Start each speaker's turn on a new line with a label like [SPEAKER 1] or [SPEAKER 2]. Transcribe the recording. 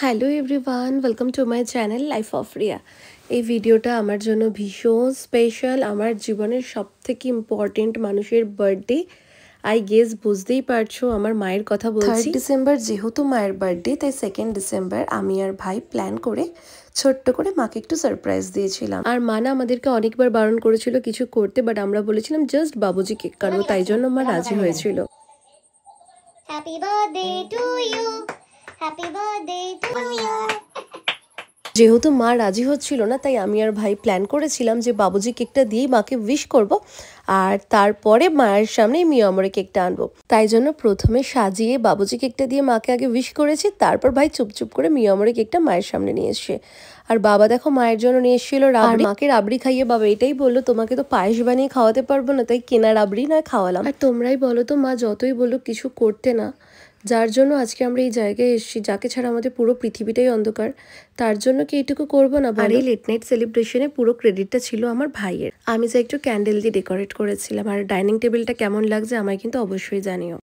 [SPEAKER 1] Hello everyone, welcome to my channel life of Riya. এই ভিডিওটা আমার জন্য ভীষণ স্পেশাল। আমার জীবনের সবথেকে ইম্পর্টেন্ট মানুষের বার্থডে। আই গেস বুঝতেই পারছো আমার মায়ের কথা বলছি। 3 ডিসেম্বর যেহেতু মায়ের বার্থডে, তাই 2 ডিসেম্বর আমি আর ভাই প্ল্যান করে ছোট্ট করে মাকে একটু সারপ্রাইজ দিয়েছিলাম। আর মা না আমাদেরকে অনেকবার বারণ করেছিল কিছু করতে, বাট আমরা বলেছিলাম জাস্ট বাবুজি কেক কাটবো, তাই জন্য মা রাজি হয়েছিল।
[SPEAKER 2] Happy birthday to you, happy birthday to you.
[SPEAKER 1] যেহেতু মা রাজি হচ্ছিল না, তাই আমি আর ভাই প্ল্যান করেছিলাম যে বাবুজি কেকটা দিয়েই মাকে উইশ করব, আর তারপরে মায়ের সামনে মিয়ামরে কেকটা আনবো। তাই জন্য প্রথমে সাজিয়ে বাবুজি কেকটা দিয়ে মাকে আগে উইশ করেছি, তারপর ভাই চুপচুপ করে মিয়ামরে কেকটা মায়ের সামনে নিয়ে এসছে। আর বাবা দেখো মায়ের জন্য নিয়ে এসেছিল রাবড়ি। মাকে রাবড়ি খাইয়ে বাবা এটাই বললো, তোমাকে তো পায়েস বানিয়ে খাওয়াতে পারবো না, তাই কেনা রাবড়ি না খাওয়ালাম। আর তোমরাই বলো তো, মা যতই বলো কিছু করতে না, যার জন্য আজকে আমরা এই জায়গায় এসেছি, যাকে ছাড়া আমাদের পুরো পৃথিবীটাই অন্ধকার, তার জন্য কি এইটুকু করবো না? আর এই লেট নাইট সেলিব্রেশনে পুরো ক্রেডিটটা ছিল আমার ভাইয়ের। আমি যে একটু ক্যান্ডেল দিয়ে ডেকোরেট করেছিলাম। আর ডাইনিং টেবিলটা কেমন লাগছে আমায় কিন্তু অবশ্যই জানিও।